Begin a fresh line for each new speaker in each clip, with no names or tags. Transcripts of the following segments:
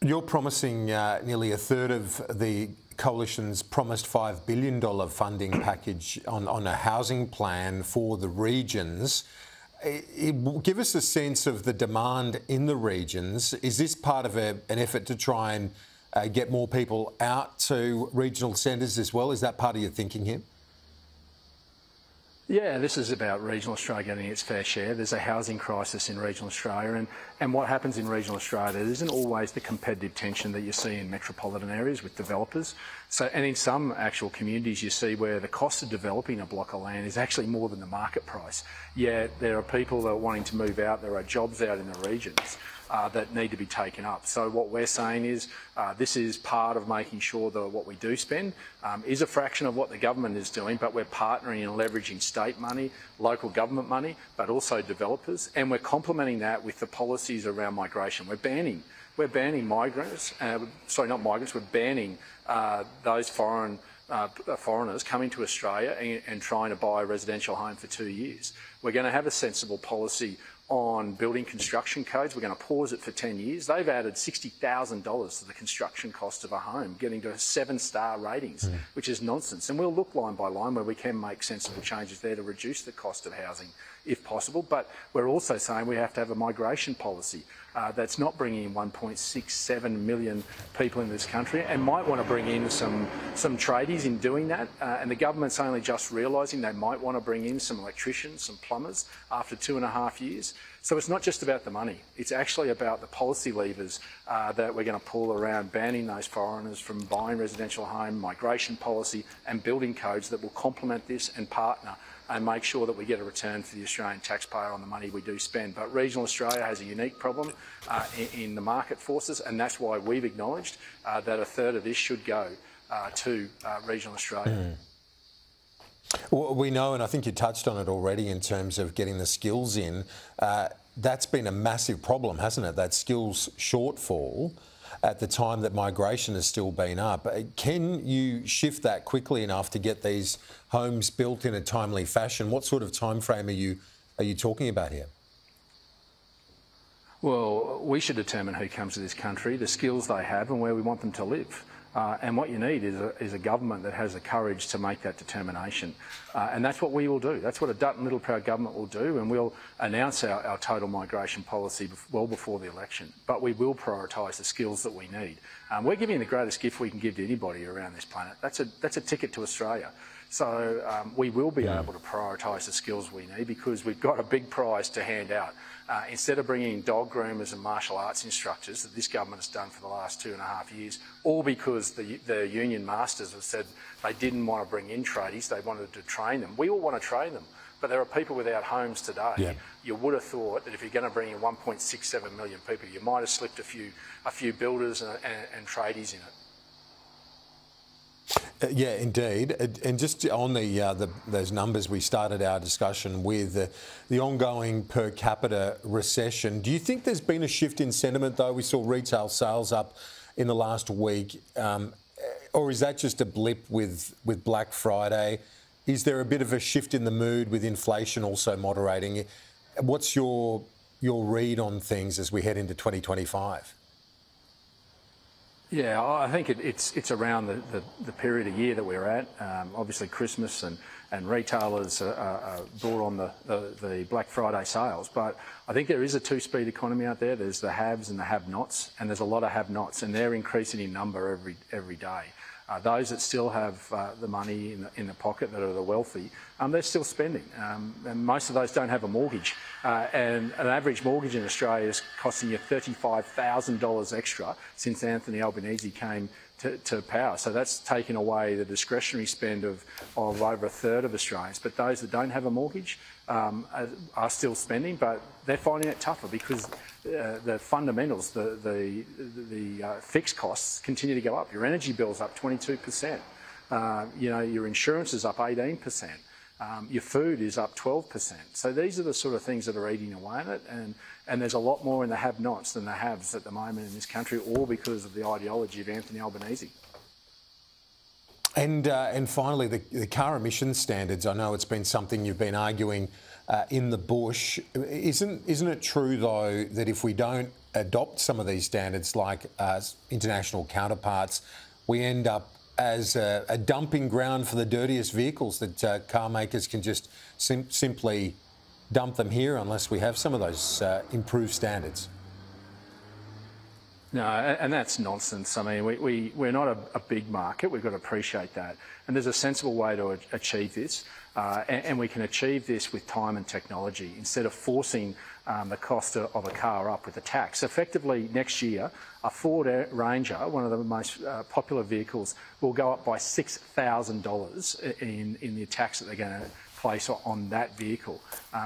You're promising nearly a third of the Coalition's promised $5 billion funding package on a housing plan for the regions. Give us a sense of the demand in the regions. Is this part of an effort to try and get more people out to regional centres as well? Is that part of your thinking here?
Yeah, this is about regional Australia getting its fair share. There's a housing crisis in regional Australia, and what happens in regional Australia, there isn't always the competitive tension that you see in metropolitan areas with developers. And in some actual communities you see where the cost of developing a block of land is actually more than the market price. Yet there are people that are wanting to move out, there are jobs out in the regions that need to be taken up. So what we're saying is this is part of making sure that what we do spend is a fraction of what the government is doing, but we're partnering and leveraging state money, local government money, but also developers, and we're complementing that with the policies around migration. We're banning migrants, we're banning those foreigners coming to Australia and trying to buy a residential home for 2 years. We're going to have a sensible policy on building construction codes. We're going to pause it for 10 years. They've added $60,000 to the construction cost of a home, getting to 7-star ratings, which is nonsense. And we'll look line by line where we can make sensible changes there to reduce the cost of housing if possible. But we're also saying we have to have a migration policy that's not bringing in 1.67 million people in this country, and might want to bring in some tradies in doing that. And the government's only just realising they might want to bring in some electricians, some plumbers after 2.5 years. So it's not just about the money, it's actually about the policy levers that we're going to pull around banning those foreigners from buying residential home, migration policy and building codes that will complement this and partner and make sure that we get a return for the Australian taxpayer on the money we do spend. But regional Australia has a unique problem in the market forces, and that's why we've acknowledged that a third of this should go to regional Australia.
Well, we know, and I think you touched on it already in terms of getting the skills in, that's been a massive problem, hasn't it? That skills shortfall at the time that migration has still been up. Can you shift that quickly enough to get these homes built in a timely fashion? What sort of time frame are you talking about here?
Well, we should determine who comes to this country, the skills they have and where we want them to live. And what you need is a government that has the courage to make that determination. And that's what we will do. That's what a Dutton Littleproud government will do, and we'll announce our total migration policy well before the election. But we will prioritise the skills that we need. We're giving the greatest gift we can give to anybody around this planet. That's a ticket to Australia. So we will be able to prioritise the skills we need because we've got a big prize to hand out. Instead of bringing dog groomers and martial arts instructors that this government has done for the last 2.5 years, all because the union masters have said they didn't want to bring in tradies, they wanted to train them. We all want to train them, but there are people without homes today. Yeah. You would have thought that if you're going to bring in 1.67 million people, you might have slipped a few builders and tradies in it.
Yeah, indeed. And just on those numbers, we started our discussion with the ongoing per capita recession. Do you think there's been a shift in sentiment, though? We saw retail sales up in the last week. Or is that just a blip with Black Friday? Is there a bit of a shift in the mood with inflation also moderating? What's your read on things as we head into 2025?
Yeah, I think it's around the period of year that we're at. Obviously Christmas and retailers are brought on the Black Friday sales, but I think there is a two-speed economy out there. There's the haves and the have-nots, and there's a lot of have-nots, and they're increasing in number every day. Those that still have the money in the pocket, that are the wealthy, they're still spending. And most of those don't have a mortgage. And an average mortgage in Australia is costing you $35,000 extra since Anthony Albanese came to power. So that's taken away the discretionary spend of over a third of Australians. But those that don't have a mortgage are still spending, but they're finding it tougher because the fundamentals, the fixed costs continue to go up. Your energy bill's up 22%. Your insurance is up 18%. Your food is up 12%. So these are the sort of things that are eating away at it, and there's a lot more in the have-nots than the haves at the moment in this country, all because of the ideology of Anthony Albanese.
And finally, the car emissions standards. I know it's been something you've been arguing in the bush. Isn't it true, though, that if we don't adopt some of these standards like international counterparts, we end up as a dumping ground for the dirtiest vehicles, that car makers can just simply dump them here unless we have some of those improved standards?
No, and that's nonsense. I mean, we're not a big market. We've got to appreciate that. And there's a sensible way to achieve this. And we can achieve this with time and technology instead of forcing the cost of a car up with a tax. Effectively, next year, a Ford Ranger, one of the most popular vehicles, will go up by $6,000 in the tax that they're going to place on that vehicle.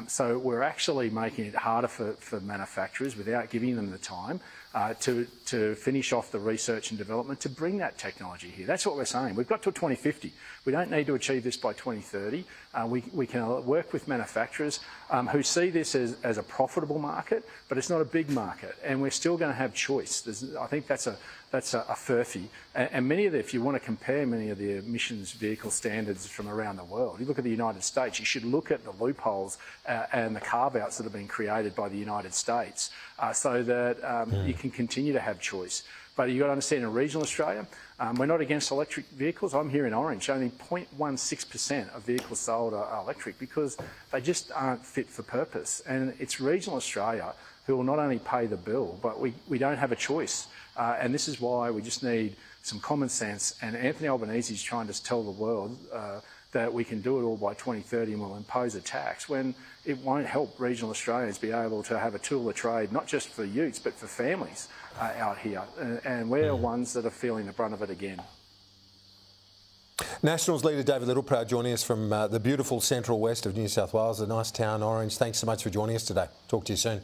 So we're actually making it harder for manufacturers without giving them the time to finish off the research and development to bring that technology here. That's what we're saying. We've got till 2050. We don't need to achieve this by 2030. We can work with manufacturers who see this as a profitable market, but it's not a big market, and we're still going to have choice. I think that's a furphy. And many of if you want to compare many of the emissions vehicle standards from around the world, you look at the United States, you should look at the loopholes and the carve-outs that have been created by the United States so that you can continue to have choice. But you've got to understand, in regional Australia, we're not against electric vehicles. I'm here in Orange. Only 0.16% of vehicles sold are electric because they just aren't fit for purpose. And it's regional Australia who will not only pay the bill, but we don't have a choice. And this is why we just need some common sense. And Anthony Albanese is trying to tell the world that we can do it all by 2030 and we'll impose a tax, when it won't help regional Australians be able to have a tool of trade, not just for youths, but for families out here. And we're the ones that are feeling the brunt of it again.
Nationals leader David Littleproud joining us from the beautiful central west of New South Wales, a nice town, Orange. Thanks so much for joining us today. Talk to you soon.